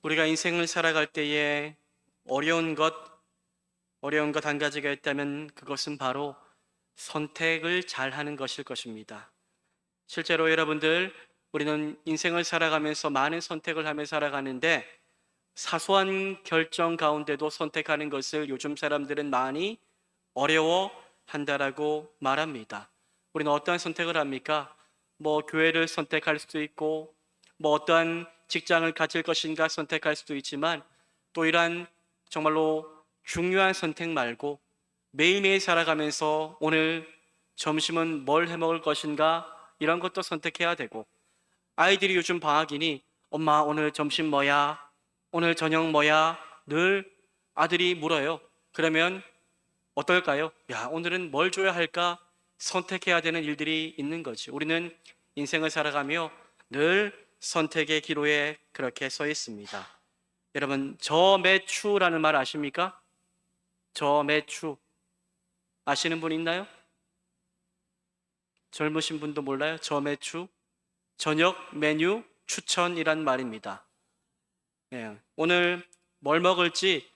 우리가 인생을 살아갈 때에 어려운 것, 어려운 것 한 가지가 있다면 그것은 바로 선택을 잘 하는 것일 것입니다. 실제로 여러분들, 우리는 인생을 살아가면서 많은 선택을 하며 살아가는데 사소한 결정 가운데도 선택하는 것을 요즘 사람들은 많이 어려워한다라고 말합니다. 우리는 어떠한 선택을 합니까? 교회를 선택할 수도 있고, 어떠한 직장을 가질 것인가 선택할 수도 있지만, 또 이러한 정말로 중요한 선택 말고 매일매일 살아가면서 오늘 점심은 뭘 해 먹을 것인가 이런 것도 선택해야 되고, 아이들이 요즘 방학이니 엄마 오늘 점심 뭐야? 오늘 저녁 뭐야? 늘 아들이 물어요. 그러면 어떨까요? 야, 오늘은 뭘 줘야 할까? 선택해야 되는 일들이 있는 거지. 우리는 인생을 살아가며 늘 선택의 기로에 그렇게 서 있습니다. 여러분, 저매추라는 말 아십니까? 저매추. 아시는 분 있나요? 젊으신 분도 몰라요? 저매추. 저녁 메뉴 추천이란 말입니다. 예, 오늘 뭘 먹을지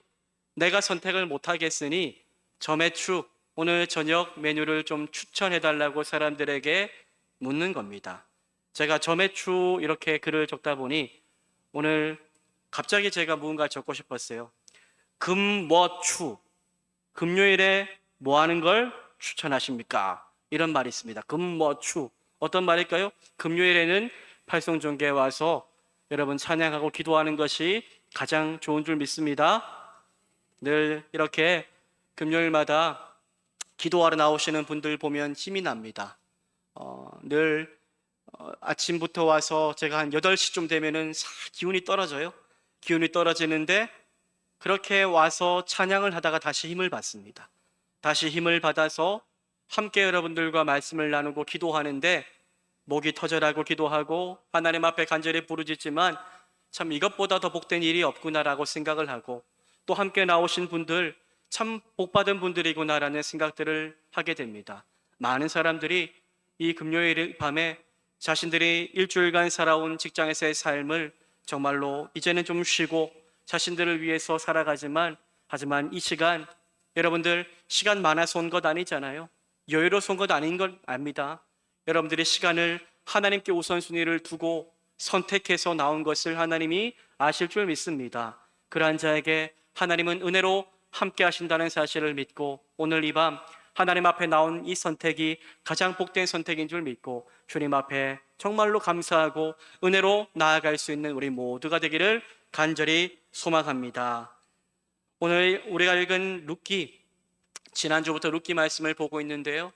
내가 선택을 못 하겠으니 저매추 오늘 저녁 메뉴를 좀 추천해 달라고 사람들에게 묻는 겁니다. 제가 저매추 이렇게 글을 적다 보니 오늘 갑자기 제가 무언가 적고 싶었어요. 금머추, 금요일에 뭐 하는 걸 추천하십니까? 이런 말이 있습니다. 금머추. 어떤 말일까요? 금요일에는 팔송종교에 와서 여러분 찬양하고 기도하는 것이 가장 좋은 줄 믿습니다. 늘 이렇게 금요일마다 기도하러 나오시는 분들 보면 힘이 납니다. 늘 아침부터 와서 제가 한 8시쯤 되면은 기운이 떨어져요. 기운이 떨어지는데 그렇게 와서 찬양을 하다가 다시 힘을 받습니다. 다시 힘을 받아서 함께 여러분들과 말씀을 나누고 기도하는데 목이 터져라고 기도하고 하나님 앞에 간절히 부르짖지만 참 이것보다 더 복된 일이 없구나라고 생각을 하고 또 함께 나오신 분들 참 복받은 분들이구나라는 생각들을 하게 됩니다. 많은 사람들이 이 금요일 밤에 자신들이 일주일간 살아온 직장에서의 삶을 정말로 이제는 좀 쉬고 자신들을 위해서 살아가지만 하지만 이 시간 여러분들 시간 많아서 온 것 아니잖아요. 여유로워서 온 것 아닌 걸 압니다. 여러분들의 시간을 하나님께 우선순위를 두고 선택해서 나온 것을 하나님이 아실 줄 믿습니다. 그러한 자에게 하나님은 은혜로 함께 하신다는 사실을 믿고 오늘 이 밤 하나님 앞에 나온 이 선택이 가장 복된 선택인 줄 믿고 주님 앞에 정말로 감사하고 은혜로 나아갈 수 있는 우리 모두가 되기를 간절히 소망합니다. 오늘 우리가 읽은 룻기, 지난주부터 룻기 말씀을 보고 있는데요.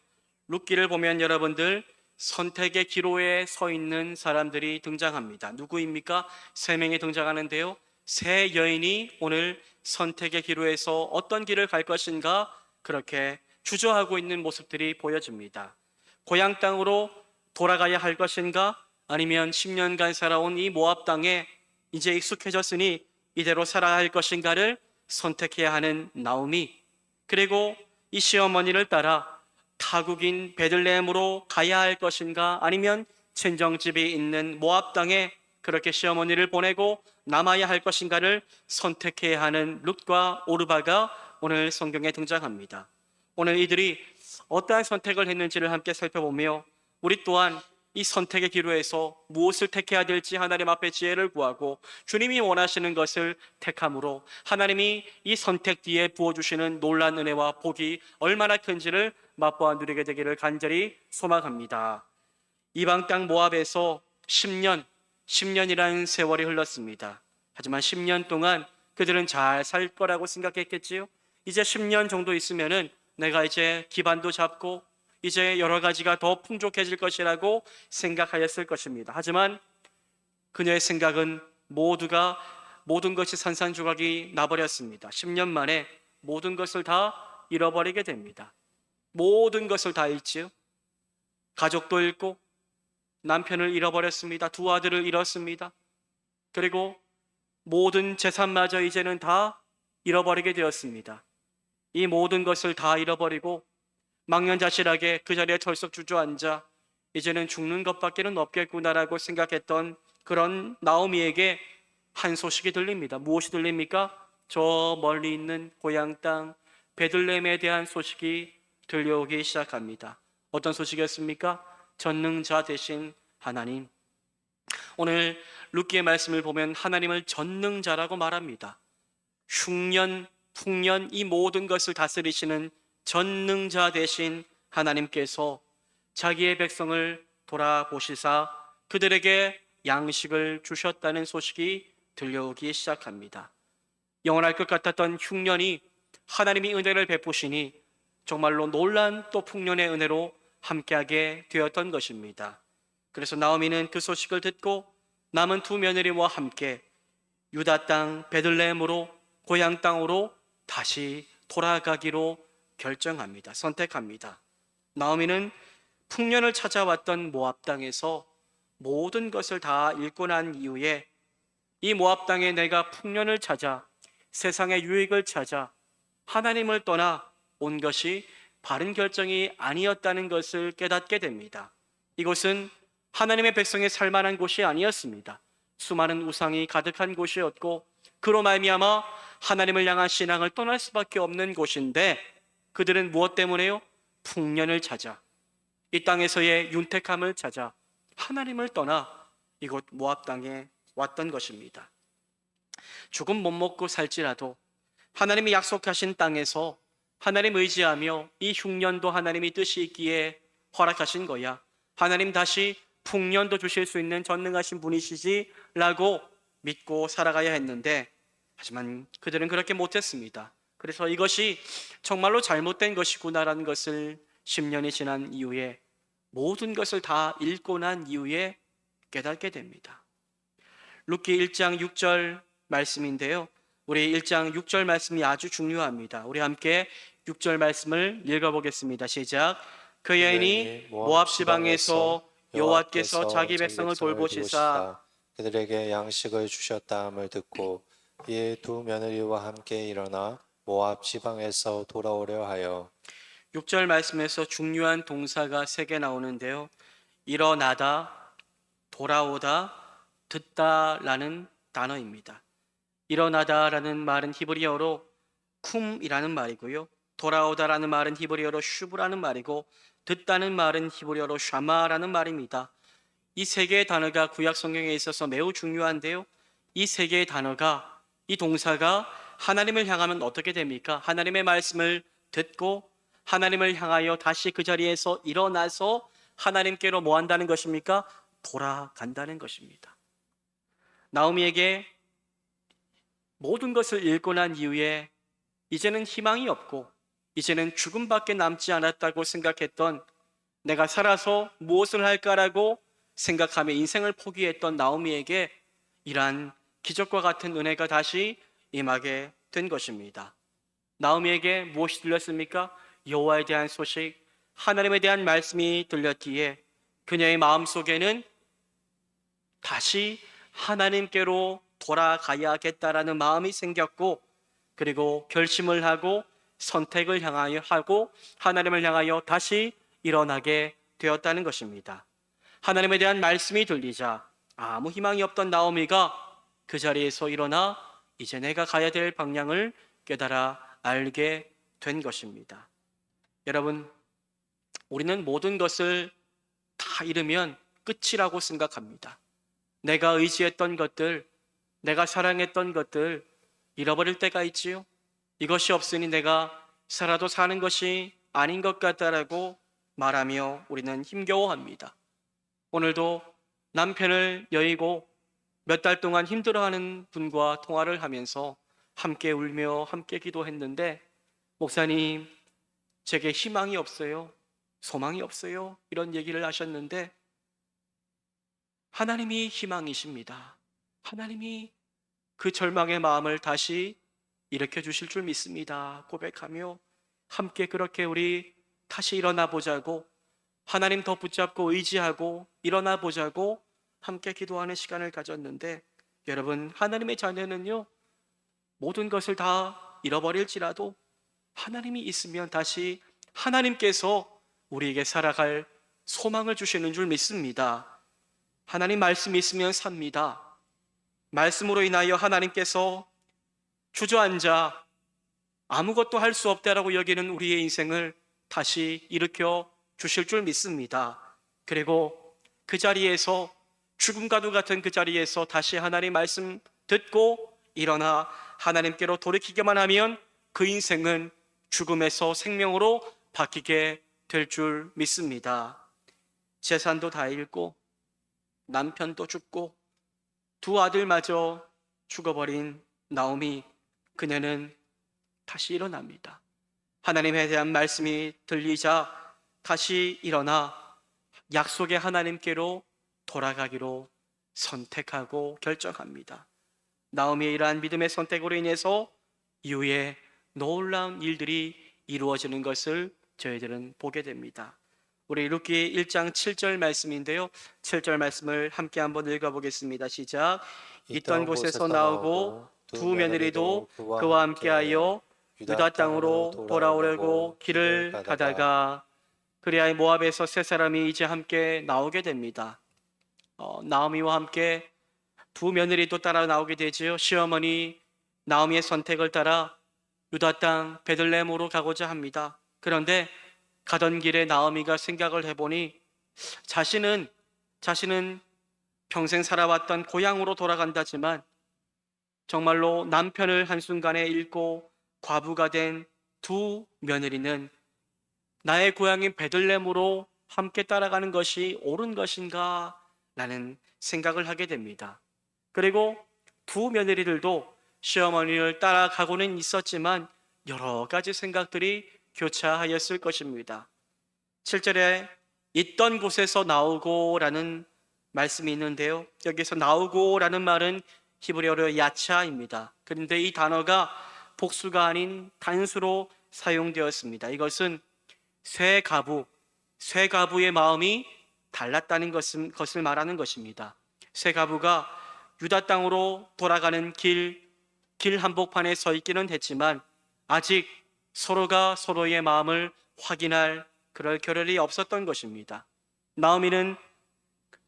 룻기를 보면 여러분들 선택의 기로에 서 있는 사람들이 등장합니다. 누구입니까? 3명이 등장하는데요. 3여인이 오늘 선택의 기로에서 어떤 길을 갈 것인가 그렇게 주저하고 있는 모습들이 보여집니다. 고향 땅으로 돌아가야 할 것인가 아니면 10년간 살아온 이 모압 땅에 이제 익숙해졌으니 이대로 살아야 할 것인가를 선택해야 하는 나오미, 그리고 이 시어머니를 따라 타국인 베들레헴으로 가야 할 것인가 아니면 친정집이 있는 모압 땅에 그렇게 시어머니를 보내고 남아야 할 것인가를 선택해야 하는 룻과 오르바가 오늘 성경에 등장합니다. 오늘 이들이 어떠한 선택을 했는지를 함께 살펴보며 우리 또한 이 선택의 기로에서 무엇을 택해야 될지 하나님 앞에 지혜를 구하고 주님이 원하시는 것을 택함으로 하나님이 이 선택 뒤에 부어주시는 놀라운 은혜와 복이 얼마나 큰지를 맛보아 누리게 되기를 간절히 소망합니다. 이방 땅 모압에서 10년이라는 세월이 흘렀습니다. 하지만 10년 동안 그들은 잘 살 거라고 생각했겠지요. 이제 10년 정도 있으면은 내가 이제 기반도 잡고 이제 여러 가지가 더 풍족해질 것이라고 생각하였을 것입니다. 하지만 그녀의 생각은 모든 것이 산산조각이 나버렸습니다. 10년 만에 모든 것을 다 잃어버리게 됩니다. 모든 것을 다 잃지요. 가족도 잃고 남편을 잃어버렸습니다. 2 아들을 잃었습니다. 그리고 모든 재산마저 이제는 다 잃어버리게 되었습니다. 이 모든 것을 다 잃어버리고 망연자실하게 그 자리에 털썩 주저앉아 이제는 죽는 것밖에는 없겠구나라고 생각했던 그런 나오미에게 한 소식이 들립니다. 무엇이 들립니까? 저 멀리 있는 고향 땅 베들레헴에 대한 소식이 들려오기 시작합니다. 어떤 소식이었습니까? 전능자 되신 하나님. 오늘 룻기의 말씀을 보면 하나님을 전능자라고 말합니다. 흉년, 풍년 이 모든 것을 다스리시는 전능자 되신 하나님께서 자기의 백성을 돌아보시사 그들에게 양식을 주셨다는 소식이 들려오기 시작합니다. 영원할 것 같았던 흉년이 하나님이 은혜를 베푸시니 정말로 놀란 또 풍년의 은혜로 함께하게 되었던 것입니다. 그래서 나오미는 그 소식을 듣고 남은 두 며느리와 함께 유다 땅 베들레헴으로 고향 땅으로 다시 돌아가기로 결정합니다. 선택합니다. 나오미는 풍년을 찾아왔던 모압 땅에서 모든 것을 다 잃고 난 이후에 이 모압 땅에 내가 풍년을 찾아 세상의 유익을 찾아 하나님을 떠나 온 것이 바른 결정이 아니었다는 것을 깨닫게 됩니다. 이곳은 하나님의 백성이 살 만한 곳이 아니었습니다. 수많은 우상이 가득한 곳이었고 그로 말미암아 하나님을 향한 신앙을 떠날 수밖에 없는 곳인데 그들은 무엇 때문에요? 풍년을 찾아 이 땅에서의 윤택함을 찾아 하나님을 떠나 이곳 모압 땅에 왔던 것입니다. 조금 못 먹고 살지라도 하나님이 약속하신 땅에서 하나님 의지하며 이 흉년도 하나님이 뜻이 있기에 허락하신 거야. 하나님 다시 풍년도 주실 수 있는 전능하신 분이시지 라고 믿고 살아가야 했는데 하지만 그들은 그렇게 못했습니다. 그래서 이것이 정말로 잘못된 것이구나라는 것을 10년이 지난 이후에 모든 것을 다 읽고 난 이후에 깨닫게 됩니다. 룻기 1장 6절 말씀인데요. 우리 1장 6절 말씀이 아주 중요합니다. 우리 함께 6절 말씀을 읽어보겠습니다. 시작. 그 여인이 모압 지방에서 여호와께서 자기 백성을 돌보시사 그들에게 양식을 주셨다함을 듣고 이에 두 며느리와 함께 일어나 모압 지방에서 돌아오려 하여 6절 말씀에서 중요한 동사가 3개 나오는데요. 일어나다, 돌아오다, 듣다라는 단어입니다. 일어나다라는 말은 히브리어로 쿰이라는 말이고요. 돌아오다라는 말은 히브리어로 슈브라는 말이고 듣다는 말은 히브리어로 샤마라는 말입니다. 이 3개의 단어가 구약 성경에 있어서 매우 중요한데요. 이 3개의 단어가 이 동사가 하나님을 향하면 어떻게 됩니까? 하나님의 말씀을 듣고 하나님을 향하여 다시 그 자리에서 일어나서 하나님께로 뭐 한다는 것입니까? 돌아간다는 것입니다. 나오미에게 모든 것을 읽고 난 이후에 이제는 희망이 없고 이제는 죽음밖에 남지 않았다고 생각했던 내가 살아서 무엇을 할까라고 생각하며 인생을 포기했던 나오미에게 이러한 기적과 같은 은혜가 다시 임하게 된 것입니다. 나오미에게 무엇이 들렸습니까? 여호와에 대한 소식, 하나님에 대한 말씀이 들렸기에 그녀의 마음속에는 다시 하나님께로 돌아가야겠다라는 마음이 생겼고 그리고 결심을 하고 선택을 향하여 하고 하나님을 향하여 다시 일어나게 되었다는 것입니다. 하나님에 대한 말씀이 들리자 아무 희망이 없던 나오미가 그 자리에서 일어나 이제 내가 가야 될 방향을 깨달아 알게 된 것입니다. 여러분, 우리는 모든 것을 다 잃으면 끝이라고 생각합니다. 내가 의지했던 것들, 내가 사랑했던 것들 잃어버릴 때가 있지요. 이것이 없으니 내가 살아도 사는 것이 아닌 것 같다라고 말하며 우리는 힘겨워합니다. 오늘도 남편을 여의고 몇 달 동안 힘들어하는 분과 통화를 하면서 함께 울며 함께 기도했는데 목사님, 제게 희망이 없어요. 소망이 없어요. 이런 얘기를 하셨는데 하나님이 희망이십니다. 하나님이 그 절망의 마음을 다시 일으켜 주실 줄 믿습니다. 고백하며 함께 그렇게 우리 다시 일어나 보자고 하나님 더 붙잡고 의지하고 일어나 보자고 함께 기도하는 시간을 가졌는데 여러분, 하나님의 자녀는요 모든 것을 다 잃어버릴지라도 하나님이 있으면 다시 하나님께서 우리에게 살아갈 소망을 주시는 줄 믿습니다. 하나님 말씀이 있으면 삽니다. 말씀으로 인하여 하나님께서 주저앉아 아무것도 할 수 없다라고 여기는 우리의 인생을 다시 일으켜 주실 줄 믿습니다. 그리고 그 자리에서, 죽음과도 같은 그 자리에서 다시 하나님 말씀 듣고 일어나 하나님께로 돌이키기만 하면 그 인생은 죽음에서 생명으로 바뀌게 될 줄 믿습니다. 재산도 다 잃고 남편도 죽고 두 아들마저 죽어버린 나오미, 그녀는 다시 일어납니다. 하나님에 대한 말씀이 들리자 다시 일어나 약속의 하나님께로 돌아가기로 선택하고 결정합니다. 나오미의 이러한 믿음의 선택으로 인해서 이후에 놀라운 일들이 이루어지는 것을 저희들은 보게 됩니다. 우리 룻기 1장 7절 말씀인데요, 7절 말씀을 함께 한번 읽어보겠습니다. 시작. 있던 곳에서 나오고 두 며느리도 그와 함께하여 유다 땅으로 돌아오려고 길을 가다가, 그리하여 모압에서 세 사람이 이제 함께 나오게 됩니다. 나오미와 함께 두 며느리도 따라 나오게 되지요. 시어머니 나오미의 선택을 따라 유다 땅 베들레헴으로 가고자 합니다. 그런데 가던 길에 나오미가 생각을 해보니 자신은 평생 살아왔던 고향으로 돌아간다지만 정말로 남편을 한순간에 잃고 과부가 된 두 며느리는 나의 고향인 베들레헴으로 함께 따라가는 것이 옳은 것인가? 라는 생각을 하게 됩니다. 그리고 두 며느리들도 시어머니를 따라가고는 있었지만 여러 가지 생각들이 교차하였을 것입니다. 7절에 있던 곳에서 나오고 라는 말씀이 있는데요, 여기서 나오고 라는 말은 히브리어로 야차입니다. 그런데 이 단어가 복수가 아닌 단수로 사용되었습니다. 이것은 새 가부의 마음이 달랐다는 것을 말하는 것입니다. 새 가부가 유다 땅으로 돌아가는 길 한복판에 서 있기는 했지만 아직 서로가 서로의 마음을 확인할 그럴 겨를이 없었던 것입니다. 나오미는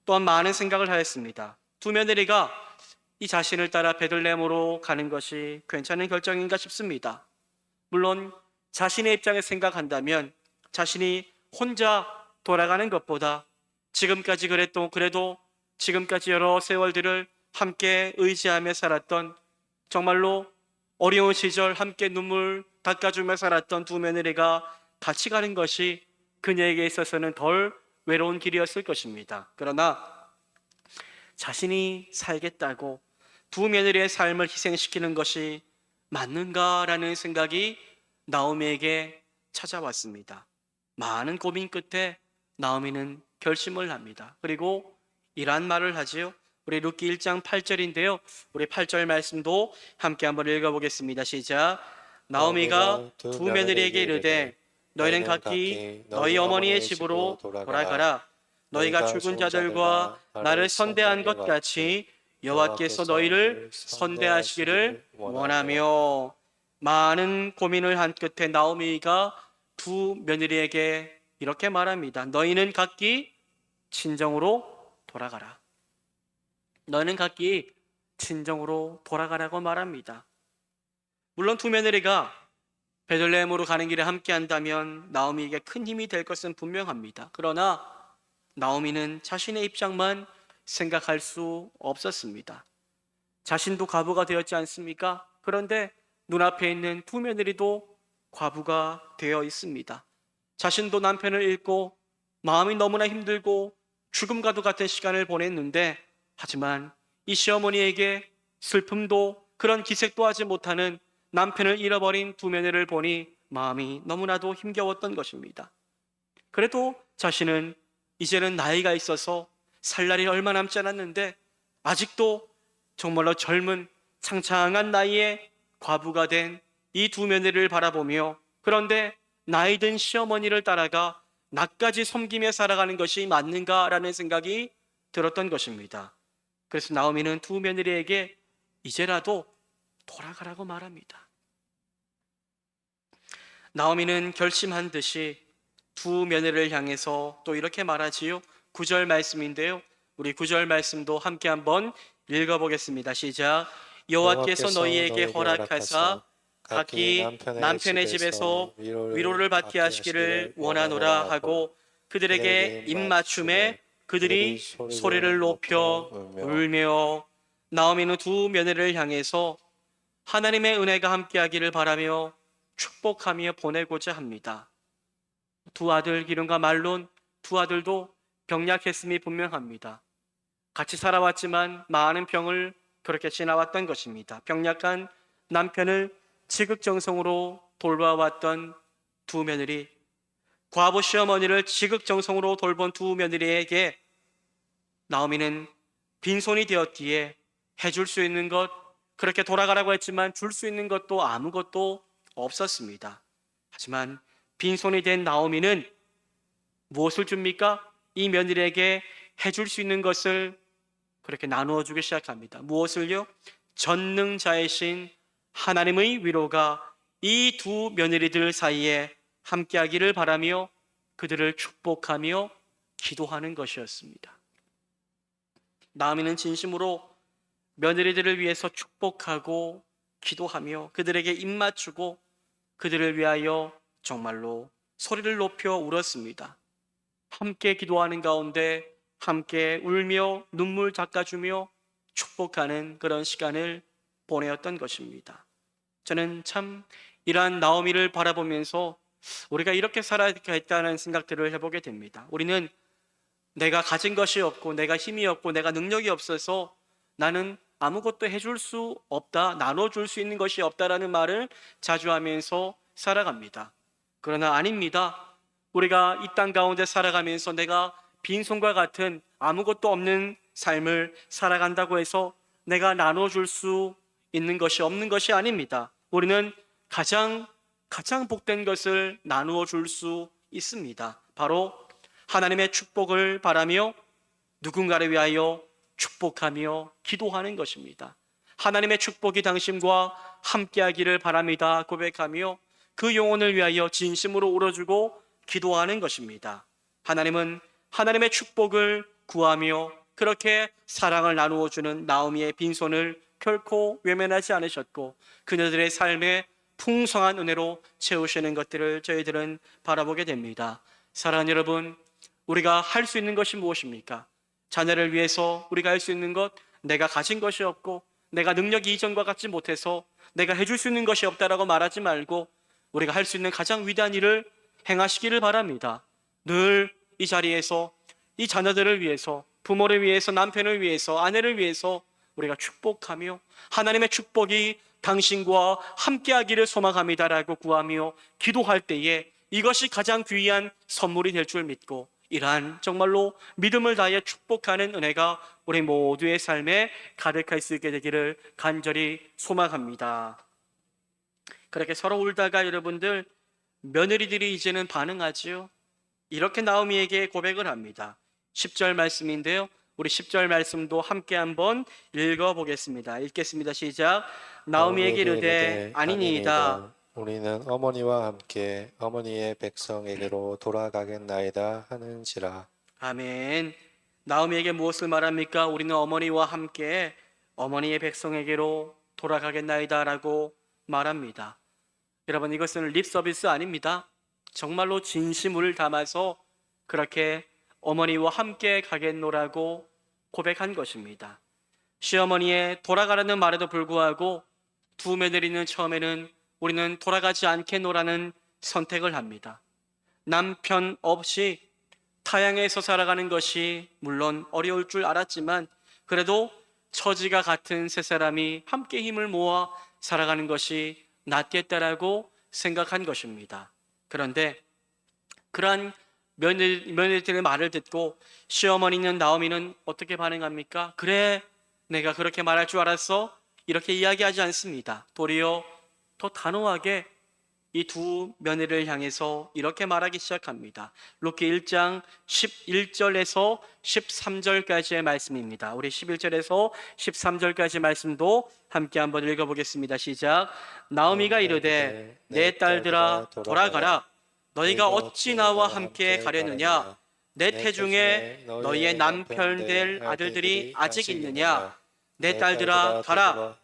또한 많은 생각을 하였습니다. 두 며느리가 이 자신을 따라 베들레헴으로 가는 것이 괜찮은 결정인가 싶습니다. 물론 자신의 입장에 생각한다면 자신이 혼자 돌아가는 것보다 지금까지 그래도 지금까지 여러 세월들을 함께 의지하며 살았던, 정말로 어려운 시절 함께 눈물 닦아주며 살았던 두 며느리가 같이 가는 것이 그녀에게 있어서는 덜 외로운 길이었을 것입니다. 그러나 자신이 살겠다고 두 며느리의 삶을 희생시키는 것이 맞는가라는 생각이 나오미에게 찾아왔습니다. 많은 고민 끝에 나오미는 결심을 합니다. 그리고 이러한 말을 하지요. 우리 룻기 1장 8절인데요, 우리 8절 말씀도 함께 한번 읽어보겠습니다. 시작. 나오미가 두 며느리에게 이르되 너희는 각기 너희 어머니의 집으로 돌아가라. 너희가 죽은 자들과 나를 선대한 것 같이 여호와께서 너희를 선대하시기를 원하며. 많은 고민을 한 끝에 나오미가 두 며느리에게 이렇게 말합니다. 너희는 각기 친정으로 돌아가라. 너희는 각기 친정으로 돌아가라고 말합니다. 물론 두 며느리가 베들레헴으로 가는 길에 함께 한다면 나오미에게 큰 힘이 될 것은 분명합니다. 그러나 나오미는 자신의 입장만 생각할 수 없었습니다. 자신도 과부가 되었지 않습니까? 그런데 눈앞에 있는 두 며느리도 과부가 되어 있습니다. 자신도 남편을 잃고 마음이 너무나 힘들고 죽음과도 같은 시간을 보냈는데, 하지만 이 시어머니에게 슬픔도 그런 기색도 하지 못하는 남편을 잃어버린 두 며느리를 보니 마음이 너무나도 힘겨웠던 것입니다. 그래도 자신은 이제는 나이가 있어서 살 날이 얼마 남지 않았는데 아직도 정말로 젊은 창창한 나이에 과부가 된 이 두 며느리를 바라보며, 그런데 나이 든 시어머니를 따라가 나까지 섬기며 살아가는 것이 맞는가라는 생각이 들었던 것입니다. 그래서 나오미는 두 며느리에게 이제라도 돌아가라고 말합니다. 나오미는 결심한 듯이 두 며느리를 향해서 또 이렇게 말하지요. 9절 말씀인데요, 우리 9절 말씀도 함께 한번 읽어보겠습니다. 시작. 여호와께서 너희에게 허락하사 각기 남편의 집에서 위로를 받게 하시기를 원하노라 하고 그들에게 입맞춤에 그들이 소리를 높여 울며 나오미는 두 며느리를 향해서 하나님의 은혜가 함께하기를 바라며 축복하며 보내고자 합니다. 두 아들 기름과 말론 두 아들도 병약했음이 분명합니다. 같이 살아왔지만 많은 병을 그렇게 지나왔던 것입니다. 병약한 남편을 지극정성으로 돌봐왔던 두 며느리, 과부 시어머니를 지극정성으로 돌본 두 며느리에게 나오미는 빈손이 되었기에 해줄 수 있는 것, 그렇게 돌아가라고 했지만 줄 수 있는 것도 아무것도 없었습니다. 하지만 빈손이 된 나오미는 무엇을 줍니까? 이 며느리에게 해줄 수 있는 것을 그렇게 나누어 주기 시작합니다. 무엇을요? 전능자이신 하나님의 위로가 이 두 며느리들 사이에 함께하기를 바라며 그들을 축복하며 기도하는 것이었습니다. 나오미는 진심으로 며느리들을 위해서 축복하고 기도하며 그들에게 입맞추고 그들을 위하여 정말로 소리를 높여 울었습니다. 함께 기도하는 가운데 함께 울며 눈물 닦아주며 축복하는 그런 시간을 보내었던 것입니다. 저는 참 이러한 나오미를 바라보면서 우리가 이렇게 살아야겠다는 생각들을 해보게 됩니다. 우리는 내가 가진 것이 없고 내가 힘이 없고 내가 능력이 없어서 나는 아무것도 해줄 수 없다, 나눠줄 수 있는 것이 없다라는 말을 자주 하면서 살아갑니다. 그러나 아닙니다. 우리가 이 땅 가운데 살아가면서 내가 빈손과 같은 아무것도 없는 삶을 살아간다고 해서 내가 나눠줄 수 있는 것이 없는 것이 아닙니다. 우리는 가장 복된 것을 나누어 줄 수 있습니다. 바로 하나님의 축복을 바라며 누군가를 위하여 축복하며 기도하는 것입니다. 하나님의 축복이 당신과 함께하기를 바랍니다 고백하며 그 영혼을 위하여 진심으로 울어주고 기도하는 것입니다. 하나님은 하나님의 축복을 구하며 그렇게 사랑을 나누어 주는 나오미의 빈손을 결코 외면하지 않으셨고 그녀들의 삶에 풍성한 은혜로 채우시는 것들을 저희들은 바라보게 됩니다. 사랑하는 여러분, 우리가 할 수 있는 것이 무엇입니까? 자녀를 위해서 우리가 할 수 있는 것, 내가 가진 것이 없고 내가 능력이 이전과 같지 못해서 내가 해줄 수 있는 것이 없다라고 말하지 말고 우리가 할 수 있는 가장 위대한 일을 행하시기를 바랍니다. 늘 이 자리에서 이 자녀들을 위해서, 부모를 위해서, 남편을 위해서, 아내를 위해서 우리가 축복하며 하나님의 축복이 당신과 함께하기를 소망합니다라고 구하며 기도할 때에 이것이 가장 귀한 선물이 될 줄 믿고 이러한 정말로 믿음을 다해 축복하는 은혜가 우리 모두의 삶에 가득할 수 있게 되기를 간절히 소망합니다. 그렇게 서로 울다가 여러분들 며느리들이 이제는 반응하지요. 이렇게 나오미에게 고백을 합니다. 10절 말씀인데요. 우리 10절 말씀도 함께 한번 읽어보겠습니다. 읽겠습니다. 시작. 나오미에게 이르되 아니니이다. 우리는 어머니와 함께 어머니의 백성에게로 돌아가겠나이다 하는지라. 아멘. 나오미에게 무엇을 말합니까? 우리는 어머니와 함께 어머니의 백성에게로 돌아가겠나이다 라고 말합니다. 여러분, 이것은 립 서비스 아닙니다. 정말로 진심을 담아서 그렇게 어머니와 함께 가겠노라고 고백한 것입니다. 시어머니의 돌아가라는 말에도 불구하고 두 며느리는 처음에는 우리는 돌아가지 않겠노라는 선택을 합니다. 남편 없이 타향에서 살아가는 것이 물론 어려울 줄 알았지만 그래도 처지가 같은 세 사람이 함께 힘을 모아 살아가는 것이 낫겠다라고 생각한 것입니다. 그런데 그러한 며느리들의 말을 듣고 시어머니는 나오미는 어떻게 반응합니까? 그래, 내가 그렇게 말할 줄 알았어? 이렇게 이야기하지 않습니다. 도리어 더 단호하게 이 두 며느리를 향해서 이렇게 말하기 시작합니다. 룻기 1장 11절에서 13절까지의 말씀입니다. 우리 11절에서 13절까지 말씀도 함께 한번 읽어보겠습니다. 시작. 나오미가 이르되 내 딸들아 돌아가라. 너희가 어찌 나와 함께 가려느냐? 내 태중에 너희의 남편 될 아들들이 아직 있느냐? 내 딸들아 가라.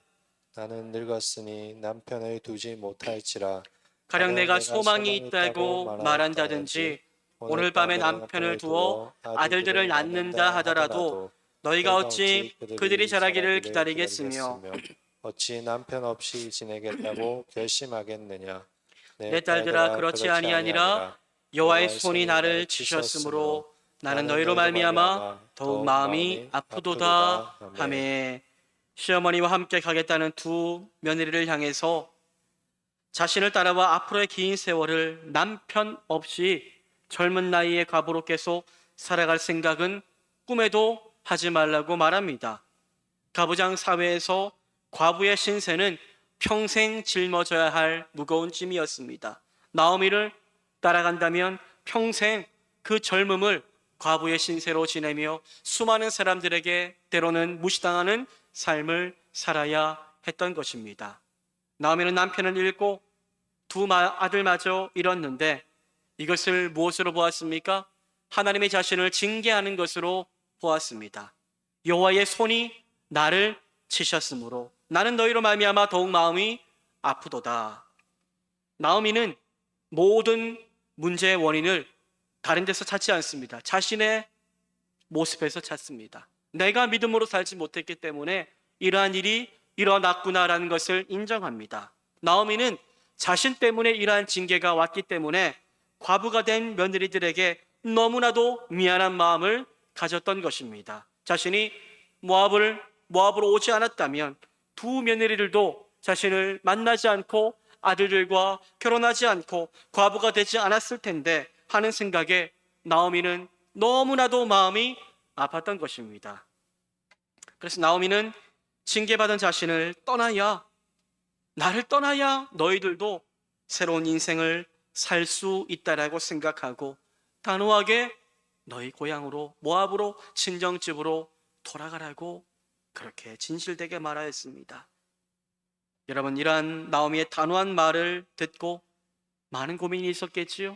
나는 늙었으니 남편을 두지 못할지라. 가령 내가 소망이 있다고 말한다든지 오늘 밤에 남편을 두어 아들들을 낳는다 하더라도 너희가 어찌 그들이 자라기를 기다리겠으며 어찌 남편 없이 지내겠다고 결심하겠느냐. 내 딸들아 그렇지 아니하니라. 여호와의 손이 나를 치셨으므로 나는 너희로 말미암아 더욱 마음이 아프도다 하매. 시어머니와 함께 가겠다는 두 며느리를 향해서 자신을 따라와 앞으로의 긴 세월을 남편 없이 젊은 나이에 과부로 계속 살아갈 생각은 꿈에도 하지 말라고 말합니다. 가부장 사회에서 과부의 신세는 평생 짊어져야 할 무거운 짐이었습니다. 나오미를 따라간다면 평생 그 젊음을 과부의 신세로 지내며 수많은 사람들에게 때로는 무시당하는 삶을 살아야 했던 것입니다. 나오미는 남편을 잃고 두 아들마저 잃었는데 이것을 무엇으로 보았습니까? 하나님의 자신을 징계하는 것으로 보았습니다. 여호와의 손이 나를 치셨으므로 나는 너희로 말미암아 더욱 마음이 아프도다. 나오미는 모든 문제의 원인을 다른 데서 찾지 않습니다. 자신의 모습에서 찾습니다. 내가 믿음으로 살지 못했기 때문에 이러한 일이 일어났구나라는 것을 인정합니다. 나오미는 자신 때문에 이러한 징계가 왔기 때문에 과부가 된 며느리들에게 너무나도 미안한 마음을 가졌던 것입니다. 자신이 모압으로 오지 않았다면 두 며느리들도 자신을 만나지 않고 아들들과 결혼하지 않고 과부가 되지 않았을 텐데 하는 생각에 나오미는 너무나도 마음이 아팠던 것입니다. 그래서 나오미는 징계받은 자신을 나를 떠나야 너희들도 새로운 인생을 살 수 있다라고 생각하고 단호하게 너희 고향으로 모압으로 친정집으로 돌아가라고 그렇게 진실되게 말하였습니다. 여러분, 이러한 나오미의 단호한 말을 듣고 많은 고민이 있었겠지요.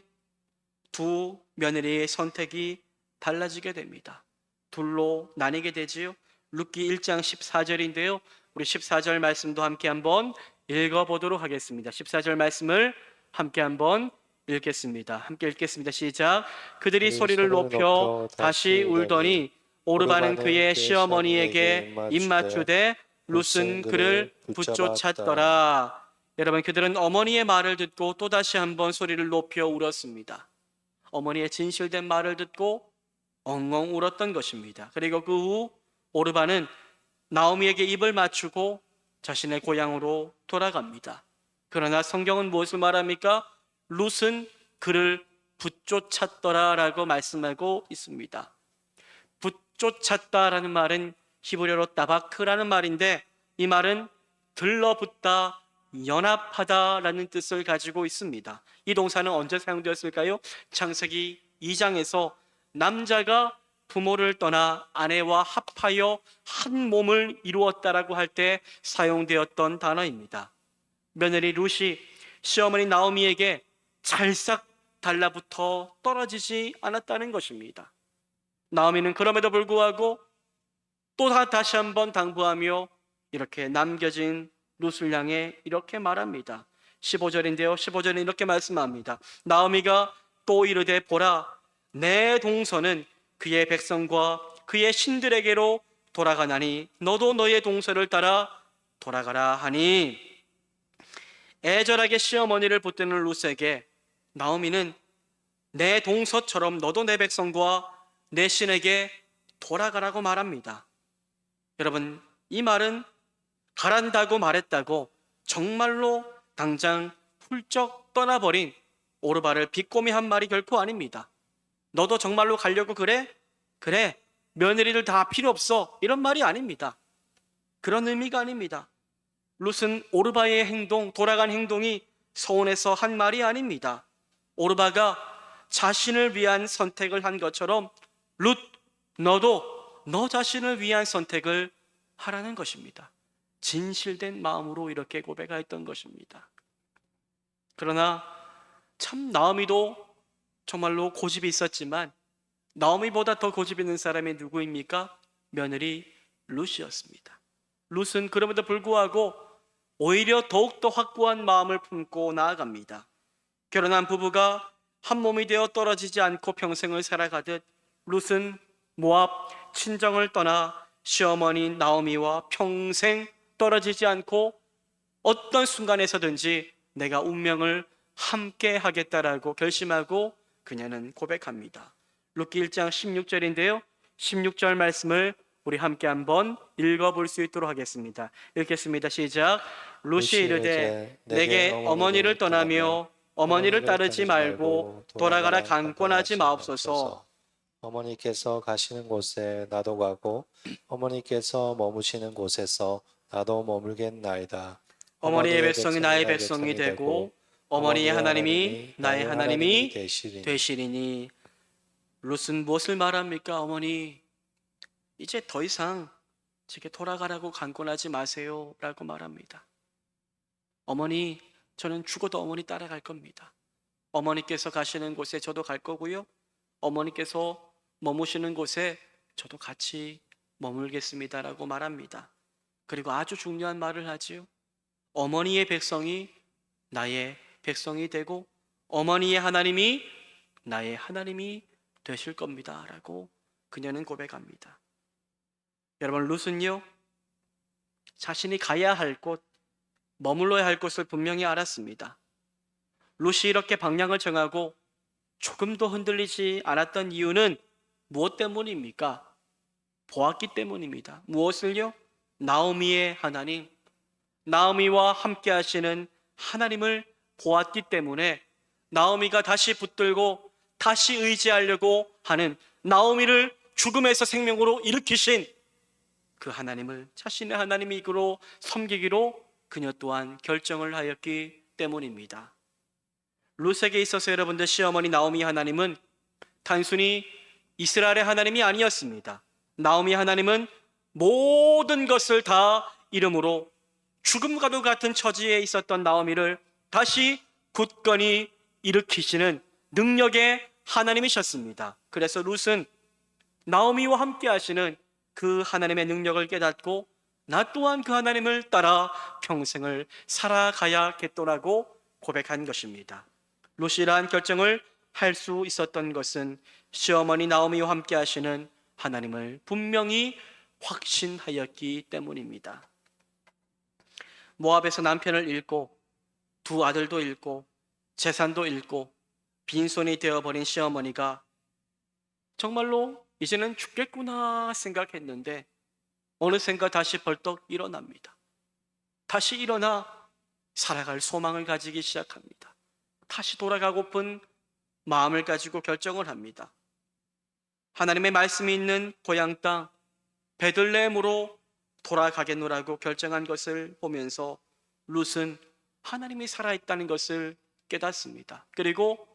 두 며느리의 선택이 달라지게 됩니다. 둘로 나뉘게 되지요. 룻기 1장 14절인데요. 우리 14절 말씀도 함께 한번 읽어보도록 하겠습니다. 14절 말씀을 함께 한번 읽겠습니다. 함께 읽겠습니다. 시작. 그들이 소리를 높여 다시 울더니 오르바는 그의 시어머니에게 입맞추되 룻은 그를 붙쫓았더라. 여러분, 그들은 어머니의 말을 듣고 또다시 한번 소리를 높여 울었습니다. 어머니의 진실된 말을 듣고 엉엉 울었던 것입니다. 그리고 그 후 오르바는 나오미에게 입을 맞추고 자신의 고향으로 돌아갑니다. 그러나 성경은 무엇을 말합니까? 룻은 그를 붙쫓았더라라고 말씀하고 있습니다. 붙쫓았다라는 말은 히브리어로 따바크라는 말인데 이 말은 들러붙다, 연합하다라는 뜻을 가지고 있습니다. 이 동사는 언제 사용되었을까요? 창세기 2장에서 남자가 부모를 떠나 아내와 합하여 한 몸을 이루었다라고 할 때 사용되었던 단어입니다. 며느리 룻이 시어머니 나오미에게 찰싹 달라붙어 떨어지지 않았다는 것입니다. 나오미는 그럼에도 불구하고 또 다시 한번 당부하며 이렇게 남겨진 룻을 향해 이렇게 말합니다. 15절인데요. 15절은 이렇게 말씀합니다. 나오미가 또 이르되 보라, 내 동서는 그의 백성과 그의 신들에게로 돌아가나니 너도 너의 동서를 따라 돌아가라 하니. 애절하게 시어머니를 붙드는 룻에게 나오미는 내 동서처럼 너도 내 백성과 내 신에게 돌아가라고 말합니다. 여러분, 이 말은 가란다고 말했다고 정말로 당장 훌쩍 떠나버린 오르바를 비꼬미 한 말이 결코 아닙니다. 너도 정말로 가려고 그래? 그래, 며느리들 다 필요 없어, 이런 말이 아닙니다. 그런 의미가 아닙니다. 룻은 오르바의 행동, 돌아간 행동이 서운해서 한 말이 아닙니다. 오르바가 자신을 위한 선택을 한 것처럼 룻, 너도 너 자신을 위한 선택을 하라는 것입니다. 진실된 마음으로 이렇게 고백하였던 것입니다. 그러나 참 나오미도 정말로 고집이 있었지만 나오미보다 더 고집 있는 사람이 누구입니까? 며느리 룻이었습니다. 룻은 그럼에도 불구하고 오히려 더욱더 확고한 마음을 품고 나아갑니다. 결혼한 부부가 한 몸이 되어 떨어지지 않고 평생을 살아가듯 룻은 모압 친정을 떠나 시어머니 나오미와 평생 떨어지지 않고 어떤 순간에서든지 내가 운명을 함께 하겠다라고 결심하고 그녀는 고백합니다. 룻기 1장 16절인데요. 16절 말씀을 우리 함께 한번 읽어볼 수 있도록 하겠습니다. 읽겠습니다. 시작. 룻이 이르되 내게 어머니를 떠나며 어머니를 따르지 말고 돌아가라 강권하지 마옵소서. 어머니께서 가시는 곳에 나도 가고 어머니께서 머무시는 곳에서 나도 머물겠나이다. 어머니의 백성이 나의 백성이 되고 어머니의 하나님이 나의 하나님이 되시리니. 룻은 무엇을 말합니까? 어머니, 이제 더 이상 제게 돌아가라고 강권하지 마세요 라고 말합니다. 어머니, 저는 죽어도 어머니 따라갈 겁니다. 어머니께서 가시는 곳에 저도 갈 거고요, 어머니께서 머무시는 곳에 저도 같이 머물겠습니다 라고 말합니다. 그리고 아주 중요한 말을 하지요. 어머니의 백성이 나의 백성이 되고 어머니의 하나님이 나의 하나님이 되실 겁니다 라고 그녀는 고백합니다. 여러분, 룻은요, 자신이 가야 할 곳, 머물러야 할 곳을 분명히 알았습니다. 룻이 이렇게 방향을 정하고 조금도 흔들리지 않았던 이유는 무엇 때문입니까? 보았기 때문입니다. 무엇을요? 나오미의 하나님, 나오미와 함께 하시는 하나님을 보았기 때문에 나오미가 다시 붙들고 다시 의지하려고 하는, 나오미를 죽음에서 생명으로 일으키신 그 하나님을 자신의 하나님이기로 섬기기로 그녀 또한 결정을 하였기 때문입니다. 룻에게 있어서 여러분들, 시어머니 나오미 하나님은 단순히 이스라엘의 하나님이 아니었습니다. 나오미 하나님은 모든 것을 다 이름으로 죽음과도 같은 처지에 있었던 나오미를 다시 굳건히 일으키시는 능력의 하나님이셨습니다. 그래서 룻은 나오미와 함께 하시는 그 하나님의 능력을 깨닫고 나 또한 그 하나님을 따라 평생을 살아가야겠노라고 고백한 것입니다. 룻이 이러한 결정을 할 수 있었던 것은 시어머니 나오미와 함께 하시는 하나님을 분명히 확신하였기 때문입니다. 모압에서 남편을 잃고 두 아들도 잃고 재산도 잃고 빈손이 되어버린 시어머니가 정말로 이제는 죽겠구나 생각했는데 어느샌가 다시 벌떡 일어납니다. 다시 일어나 살아갈 소망을 가지기 시작합니다. 다시 돌아가고픈 마음을 가지고 결정을 합니다. 하나님의 말씀이 있는 고향 땅 베들레헴으로 돌아가겠노라고 결정한 것을 보면서 룻은 하나님이 살아있다는 것을 깨닫습니다. 그리고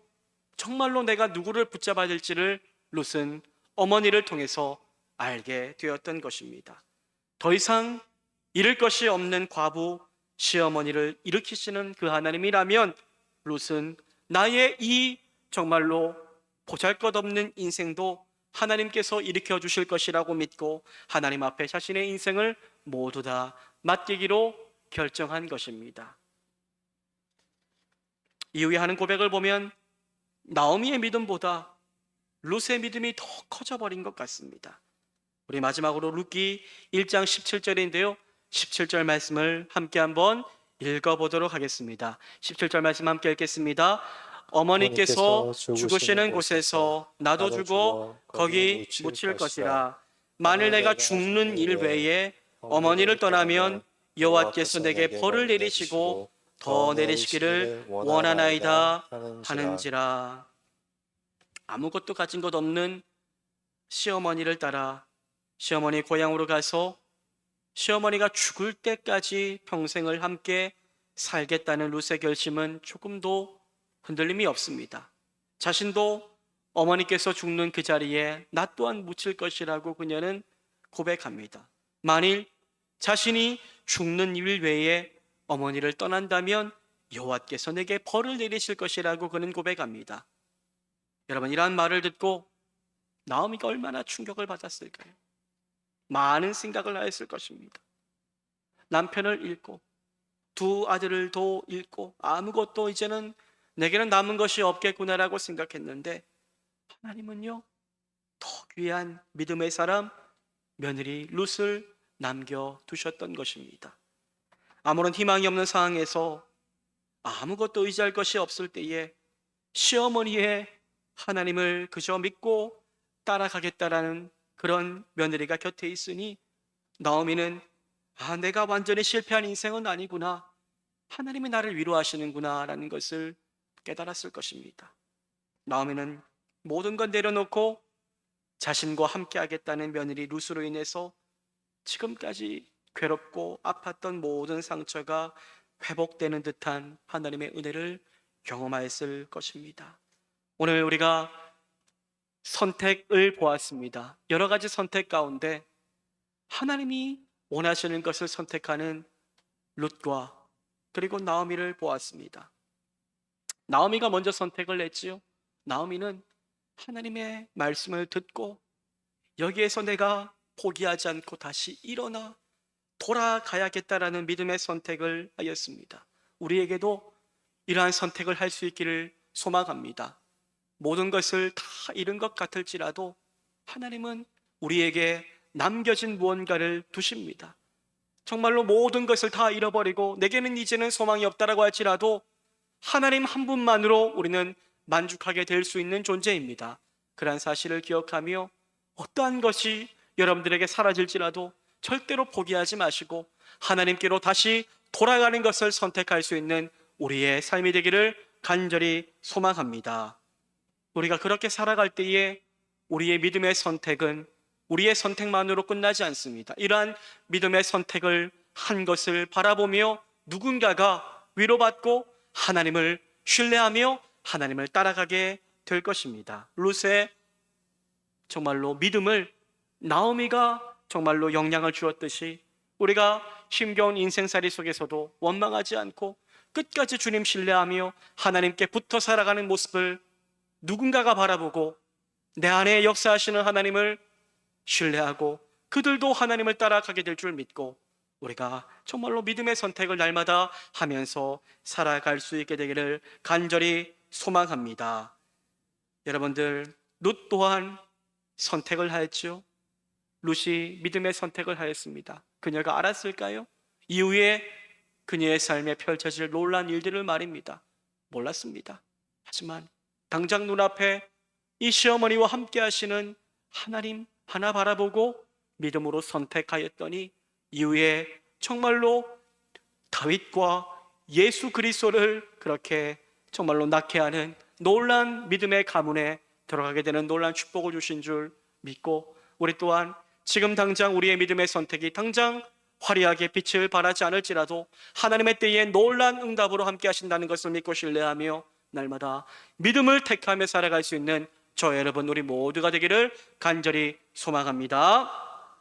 정말로 내가 누구를 붙잡아야 될지를 룻은 어머니를 통해서 알게 되었던 것입니다. 더 이상 잃을 것이 없는 과부 시어머니를 일으키시는 그 하나님이라면 룻은 나의 이 정말로 보잘것없는 인생도 하나님께서 일으켜 주실 것이라고 믿고 하나님 앞에 자신의 인생을 모두 다 맡기기로 결정한 것입니다. 이후에 하는 고백을 보면 나오미의 믿음보다 룻의 믿음이 더 커져버린 것 같습니다. 우리 마지막으로 룻기 1장 17절인데요 17절 말씀을 함께 한번 읽어보도록 하겠습니다. 17절 말씀 함께 읽겠습니다. 어머니께서 죽으시는 곳에서 나도 죽어 거기 묻힐 것이라. 만일 내가 죽는 일 외에 어머니를 떠나면 여호와께서 내게 벌을 내리시고 더 내리시기를 원하나이다 하는지라. 아무것도 가진 것 없는 시어머니를 따라 시어머니 고향으로 가서 시어머니가 죽을 때까지 평생을 함께 살겠다는 룻의 결심은 조금도 흔들림이 없습니다. 자신도 어머니께서 죽는 그 자리에 나 또한 묻힐 것이라고 그녀는 고백합니다. 만일 자신이 죽는 일 외에 어머니를 떠난다면 여호와께서 내게 벌을 내리실 것이라고 그는 고백합니다. 여러분, 이러한 말을 듣고 나오미가 얼마나 충격을 받았을까요? 많은 생각을 하였을 것입니다. 남편을 잃고 두 아들을도 잃고 아무것도 이제는 내게는 남은 것이 없겠구나라고 생각했는데 하나님은요, 더 귀한 믿음의 사람 며느리 룻을 남겨두셨던 것입니다. 아무런 희망이 없는 상황에서 아무것도 의지할 것이 없을 때에 시어머니의 하나님을 그저 믿고 따라가겠다라는 그런 며느리가 곁에 있으니 나오미는 내가 완전히 실패한 인생은 아니구나. 하나님이 나를 위로하시는구나 라는 것을 깨달았을 것입니다. 나오미는 모든 건 내려놓고 자신과 함께 하겠다는 며느리 룻으로 인해서 지금까지 괴롭고 아팠던 모든 상처가 회복되는 듯한 하나님의 은혜를 경험하였을 것입니다. 오늘 우리가 선택을 보았습니다. 여러 가지 선택 가운데 하나님이 원하시는 것을 선택하는 룻과 그리고 나오미를 보았습니다. 나오미가 먼저 선택을 했지요. 나오미는 하나님의 말씀을 듣고 여기에서 내가 포기하지 않고 다시 일어나 돌아가야겠다라는 믿음의 선택을 하였습니다. 우리에게도 이러한 선택을 할 수 있기를 소망합니다. 모든 것을 다 잃은 것 같을지라도 하나님은 우리에게 남겨진 무언가를 두십니다. 정말로 모든 것을 다 잃어버리고 내게는 이제는 소망이 없다라고 할지라도 하나님 한 분만으로 우리는 만족하게 될 수 있는 존재입니다. 그러한 사실을 기억하며 어떠한 것이 여러분들에게 사라질지라도 절대로 포기하지 마시고 하나님께로 다시 돌아가는 것을 선택할 수 있는 우리의 삶이 되기를 간절히 소망합니다. 우리가 그렇게 살아갈 때에 우리의 믿음의 선택은 우리의 선택만으로 끝나지 않습니다. 이러한 믿음의 선택을 한 것을 바라보며 누군가가 위로받고 하나님을 신뢰하며 하나님을 따라가게 될 것입니다. 룻의 정말로 믿음을 나오미가 정말로 영향을 주었듯이 우리가 힘겨운 인생살이 속에서도 원망하지 않고 끝까지 주님 신뢰하며 하나님께 붙어 살아가는 모습을 누군가가 바라보고 내 안에 역사하시는 하나님을 신뢰하고 그들도 하나님을 따라가게 될 줄 믿고 우리가 정말로 믿음의 선택을 날마다 하면서 살아갈 수 있게 되기를 간절히 소망합니다. 여러분들, 룻 또한 선택을 하였죠. 룻이 믿음의 선택을 하였습니다. 그녀가 알았을까요? 이후에 그녀의 삶에 펼쳐질 놀라운 일들을 말입니다. 몰랐습니다. 하지만 당장 눈앞에 이 시어머니와 함께 하시는 하나님 하나 바라보고 믿음으로 선택하였더니 이후에 정말로 다윗과 예수 그리스도를 그렇게 정말로 낳게 하는 놀라운 믿음의 가문에 들어가게 되는 놀라운 축복을 주신 줄 믿고 우리 또한 지금 당장 우리의 믿음의 선택이 당장 화려하게 빛을 발하지 않을지라도 하나님의 때에 놀라운 응답으로 함께 하신다는 것을 믿고 신뢰하며 날마다 믿음을 택하며 살아갈 수 있는 저 여러분 우리 모두가 되기를 간절히 소망합니다.